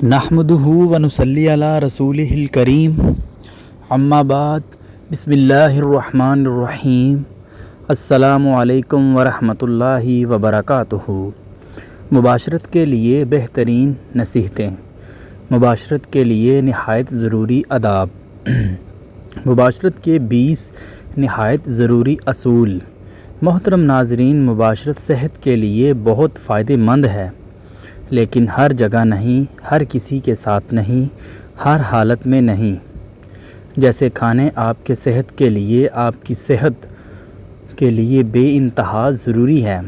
نحمدہ ونصلی علی رسولہ الکریم اما بعد بسم اللہ الرحمن الرحیم السلام علیکم ورحمۃ اللہ وبرکاتہ۔ مباشرت کے لیے بہترین نصیحتیں، مباشرت کے لیے نہایت ضروری آداب، مباشرت کے 20 نہایت ضروری اصول۔ محترم ناظرین، مباشرت صحت کے لیے بہت فائدہ مند ہے، لیکن ہر جگہ نہیں، ہر کسی کے ساتھ نہیں، ہر حالت میں نہیں۔ جیسے کھانے آپ کے صحت کے لیے، آپ کی صحت کے لیے بے انتہا ضروری ہے،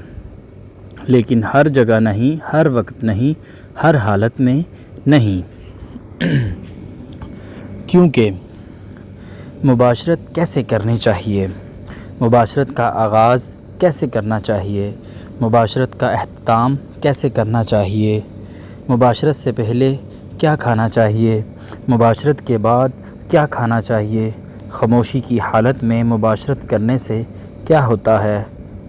لیکن ہر جگہ نہیں، ہر وقت نہیں، ہر حالت میں نہیں۔ کیونکہ مباشرت کیسے کرنی چاہیے، مباشرت کا آغاز کیسے کرنا چاہیے، مباشرت کا اختتام کیسے کرنا چاہیے، مباشرت سے پہلے کیا کھانا چاہیے، مباشرت کے بعد کیا کھانا چاہیے، خاموشی کی حالت میں مباشرت کرنے سے کیا ہوتا ہے،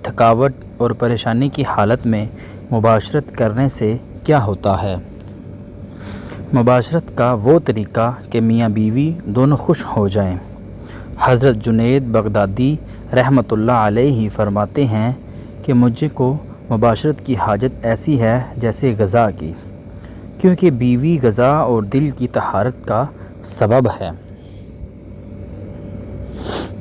تھکاوٹ اور پریشانی کی حالت میں مباشرت کرنے سے کیا ہوتا ہے۔ مباشرت کا وہ طریقہ کہ میاں بیوی دونوں خوش ہو جائیں۔ حضرت جنید بغدادی رحمۃ اللہ علیہ فرماتے ہیں کہ مجھ کو مباشرت کی حاجت ایسی ہے جیسے غذا کی، کیونکہ بیوی غذا اور دل کی طہارت کا سبب ہے۔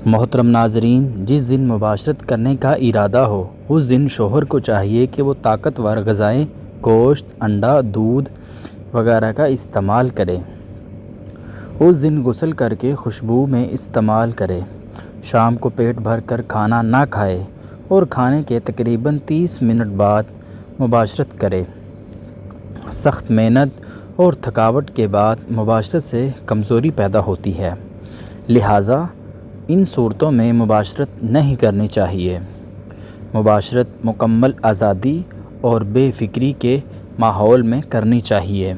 محترم ناظرین، جس دن مباشرت کرنے کا ارادہ ہو، اس دن شوہر کو چاہیے کہ وہ طاقتور غذائیں، گوشت، انڈا، دودھ وغیرہ کا استعمال کرے۔ اس دن غسل کر کے خوشبو میں استعمال کرے، شام کو پیٹ بھر کر کھانا نہ کھائے اور کھانے کے تقریباً 30 منٹ بعد مباشرت کرے۔ سخت محنت اور تھکاوٹ کے بعد مباشرت سے کمزوری پیدا ہوتی ہے، لہٰذا ان صورتوں میں مباشرت نہیں کرنی چاہیے۔ مباشرت مکمل آزادی اور بے فکری کے ماحول میں کرنی چاہیے۔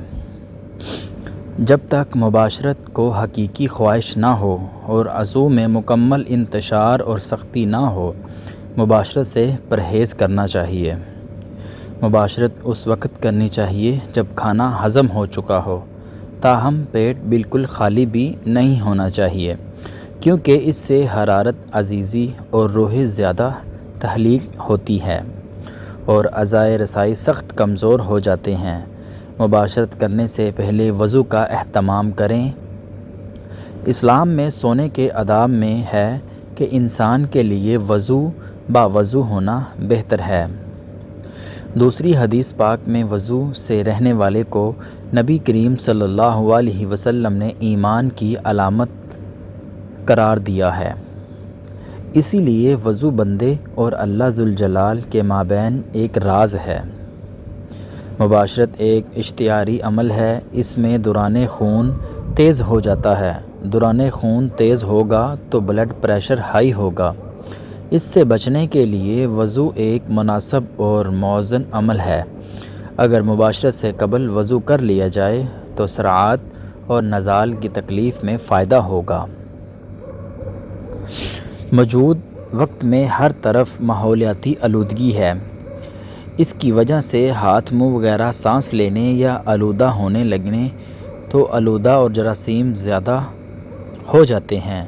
جب تک مباشرت کو حقیقی خواہش نہ ہو اور عضو میں مکمل انتشار اور سختی نہ ہو، مباشرت سے پرہیز کرنا چاہیے۔ مباشرت اس وقت کرنی چاہیے جب کھانا ہضم ہو چکا ہو، تاہم پیٹ بالکل خالی بھی نہیں ہونا چاہیے، کیونکہ اس سے حرارت عزیزی اور روح زیادہ تخلیق ہوتی ہے اور اعضائے رسائی سخت کمزور ہو جاتے ہیں۔ مباشرت کرنے سے پہلے وضو کا اہتمام کریں۔ اسلام میں سونے کے آداب میں ہے کہ انسان کے لیے وضو باوضو ہونا بہتر ہے۔ دوسری حدیث پاک میں وضو سے رہنے والے کو نبی کریم صلی اللہ علیہ وسلم نے ایمان کی علامت قرار دیا ہے۔ اسی لیے وضو بندے اور اللہ ذوالجلال کے مابین ایک راز ہے۔ مباشرت ایک اشتہاری عمل ہے، اس میں دوران خون تیز ہو جاتا ہے۔ دوران خون تیز ہوگا تو بلڈ پریشر ہائی ہوگا۔ اس سے بچنے کے لیے وضو ایک مناسب اور موزون عمل ہے۔ اگر مباشرت سے قبل وضو کر لیا جائے تو سرعات اور نزال کی تکلیف میں فائدہ ہوگا۔ موجود وقت میں ہر طرف ماحولیاتی آلودگی ہے، اس کی وجہ سے ہاتھ منہ وغیرہ سانس لینے یا آلودہ ہونے لگنے تو آلودہ اور جراثیم زیادہ ہو جاتے ہیں۔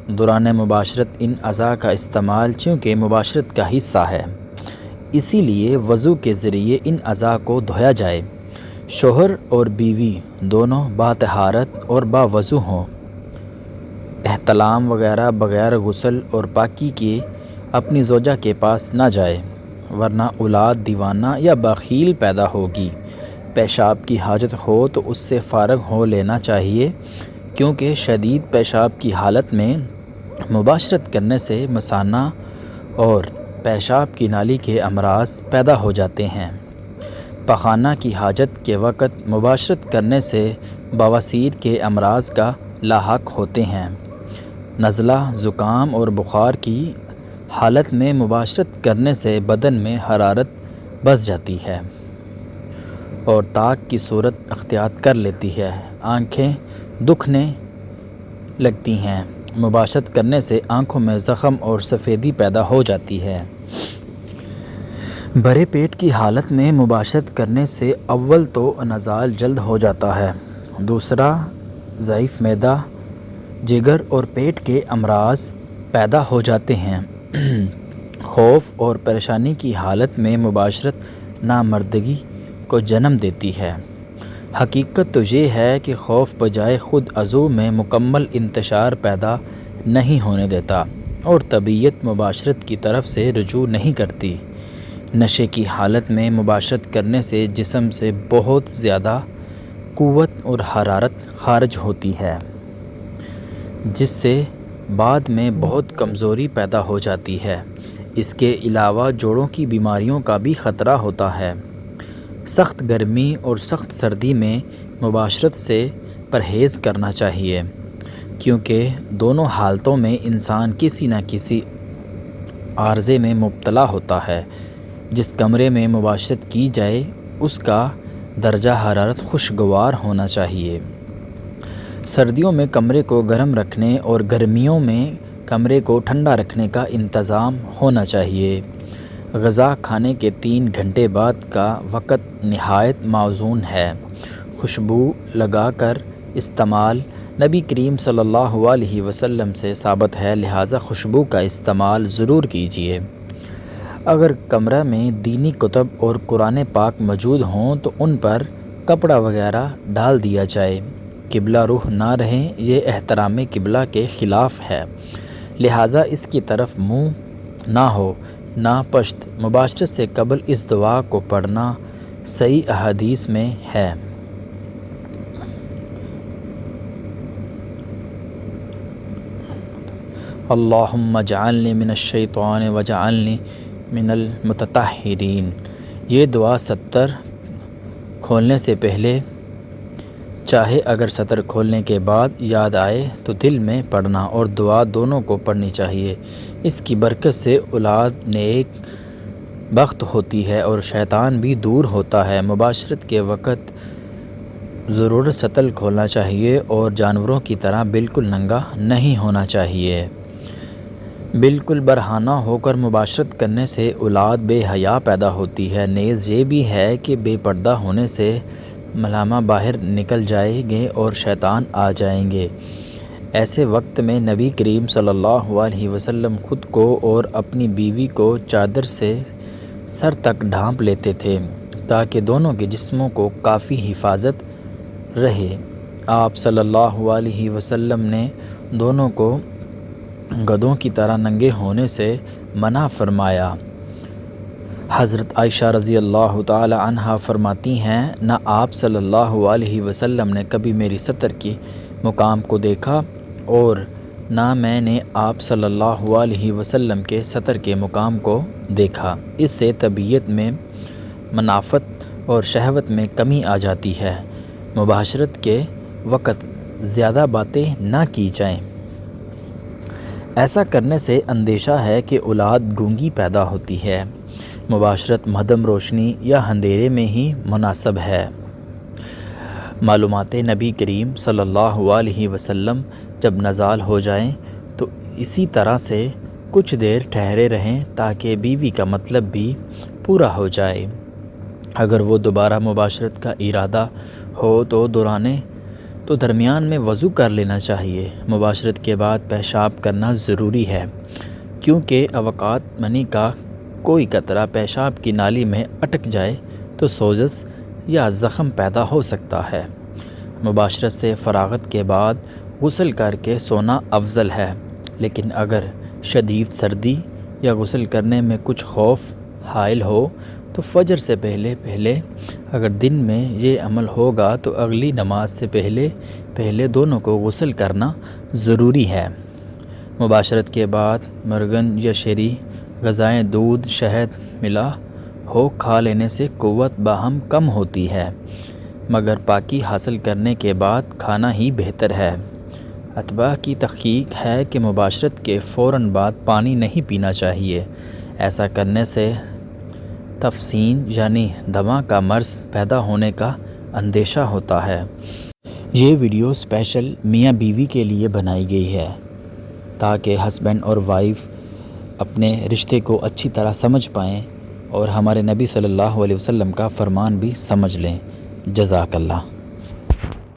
دوران مباشرت ان اعضاء کا استعمال چونکہ مباشرت کا حصہ ہے، اسی لیے وضو کے ذریعے ان اعضاء کو دھویا جائے۔ شوہر اور بیوی دونوں باطہارت اور باوضو ہوں۔ احتلام وغیرہ بغیر غسل اور پاکی کے اپنی زوجہ کے پاس نہ جائے، ورنہ اولاد دیوانہ یا بخیل پیدا ہوگی۔ پیشاب کی حاجت ہو تو اس سے فارغ ہو لینا چاہیے، کیونکہ شدید پیشاب کی حالت میں مباشرت کرنے سے مثانہ اور پیشاب کی نالی کے امراض پیدا ہو جاتے ہیں۔ پخانہ کی حاجت کے وقت مباشرت کرنے سے بواسیر کے امراض کا لاحق ہوتے ہیں۔ نزلہ، زکام اور بخار کی حالت میں مباشرت کرنے سے بدن میں حرارت بڑھ جاتی ہے اور تاک کی صورت اختیار کر لیتی ہے، آنکھیں دکھنے لگتی ہیں۔ مباشرت کرنے سے آنکھوں میں زخم اور سفیدی پیدا ہو جاتی ہے۔ بڑے پیٹ کی حالت میں مباشرت کرنے سے اول تو نزال جلد ہو جاتا ہے، دوسرا ضعیف معدہ، جگر اور پیٹ کے امراض پیدا ہو جاتے ہیں۔ خوف اور پریشانی کی حالت میں مباشرت نامردگی کو جنم دیتی ہے۔ حقیقت تو یہ ہے کہ خوف بجائے خود عضو میں مکمل انتشار پیدا نہیں ہونے دیتا اور طبیعت مباشرت کی طرف سے رجوع نہیں کرتی۔ نشے کی حالت میں مباشرت کرنے سے جسم سے بہت زیادہ قوت اور حرارت خارج ہوتی ہے، جس سے بعد میں بہت کمزوری پیدا ہو جاتی ہے۔ اس کے علاوہ جوڑوں کی بیماریوں کا بھی خطرہ ہوتا ہے۔ سخت گرمی اور سخت سردی میں مباشرت سے پرہیز کرنا چاہیے، کیونکہ دونوں حالتوں میں انسان کسی نہ کسی عارضے میں مبتلا ہوتا ہے۔ جس کمرے میں مباشرت کی جائے اس کا درجہ حرارت خوشگوار ہونا چاہیے۔ سردیوں میں کمرے کو گرم رکھنے اور گرمیوں میں کمرے کو ٹھنڈا رکھنے کا انتظام ہونا چاہیے۔ غذا کھانے کے 3 گھنٹے بعد کا وقت نہایت موزون ہے۔ خوشبو لگا کر استعمال نبی کریم صلی اللہ علیہ وسلم سے ثابت ہے، لہٰذا خوشبو کا استعمال ضرور کیجیے۔ اگر کمرہ میں دینی کتب اور قرآن پاک موجود ہوں تو ان پر کپڑا وغیرہ ڈال دیا جائے۔ قبلہ رخ نہ رہیں، یہ احترام قبلہ کے خلاف ہے، لہٰذا اس کی طرف منہ نہ ہو، نہ پشت۔ مباشرت سے قبل اس دعا کو پڑھنا صحیح احادیث میں ہے۔ اللہم اجعلنی من الشیطان واجعلنی من المتطہرین۔ یہ دعا سطر کھولنے سے پہلے، چاہے اگر سطر کھولنے کے بعد یاد آئے تو دل میں پڑھنا اور دعا دونوں کو پڑھنی چاہیے۔ اس کی برکت سے اولاد نیک بخت ہوتی ہے اور شیطان بھی دور ہوتا ہے۔ مباشرت کے وقت ضرور سطر کھولنا چاہیے اور جانوروں کی طرح بالکل ننگا نہیں ہونا چاہیے۔ بالکل برہنہ ہو کر مباشرت کرنے سے اولاد بے حیا پیدا ہوتی ہے۔ نیز یہ بھی ہے کہ بے پردہ ہونے سے ملامہ باہر نکل جائیں گے اور شیطان آ جائیں گے۔ ایسے وقت میں نبی کریم صلی اللہ علیہ وسلم خود کو اور اپنی بیوی کو چادر سے سر تک ڈھانپ لیتے تھے تاکہ دونوں کے جسموں کو کافی حفاظت رہے۔ آپ صلی اللہ علیہ وسلم نے دونوں کو گدھوں کی طرح ننگے ہونے سے منع فرمایا۔ حضرت عائشہ رضی اللہ تعالی عنہا فرماتی ہیں، نہ آپ صلی اللہ علیہ وسلم نے کبھی میری سطر کی مقام کو دیکھا اور نہ میں نے آپ صلی اللہ علیہ وسلم کے سطر کے مقام کو دیکھا۔ اس سے طبیعت میں منافت اور شہوت میں کمی آ جاتی ہے۔ مباشرت کے وقت زیادہ باتیں نہ کی جائیں۔ ایسا کرنے سے اندیشہ ہے کہ اولاد گونگی پیدا ہوتی ہے۔ مباشرت مدھم روشنی یا اندھیرے میں ہی مناسب ہے۔ معلومات نبی کریم صلی اللہ علیہ وسلم جب نزال ہو جائیں تو اسی طرح سے کچھ دیر ٹھہرے رہیں تاکہ بیوی کا مطلب بھی پورا ہو جائے۔ اگر وہ دوبارہ مباشرت کا ارادہ ہو تو درمیان میں وضو کر لینا چاہیے۔ مباشرت کے بعد پیشاب کرنا ضروری ہے، کیونکہ اوقات منی کا کوئی قطرہ پیشاب کی نالی میں اٹک جائے تو سوزش یا زخم پیدا ہو سکتا ہے۔ مباشرت سے فراغت کے بعد غسل کر کے سونا افضل ہے، لیکن اگر شدید سردی یا غسل کرنے میں کچھ خوف حائل ہو تو فجر سے پہلے اگر دن میں یہ عمل ہوگا تو اگلی نماز سے پہلے دونوں کو غسل کرنا ضروری ہے۔ مباشرت کے بعد مرغن یا شیریں غذائیں دودھ شہد ملا ہو کھا لینے سے قوت باہم کم ہوتی ہے، مگر پاکی حاصل کرنے کے بعد کھانا ہی بہتر ہے۔ اتباع کی تحقیق ہے کہ مباشرت کے فوراً بعد پانی نہیں پینا چاہیے۔ ایسا کرنے سے تفسین یعنی دمہ کا مرض پیدا ہونے کا اندیشہ ہوتا ہے۔ یہ ویڈیو اسپیشل میاں بیوی کے لیے بنائی گئی ہے تاکہ ہسبینڈ اور وائف اپنے رشتے کو اچھی طرح سمجھ پائیں اور ہمارے نبی صلی اللہ علیہ وسلم کا فرمان بھی سمجھ لیں۔ جزاک اللہ۔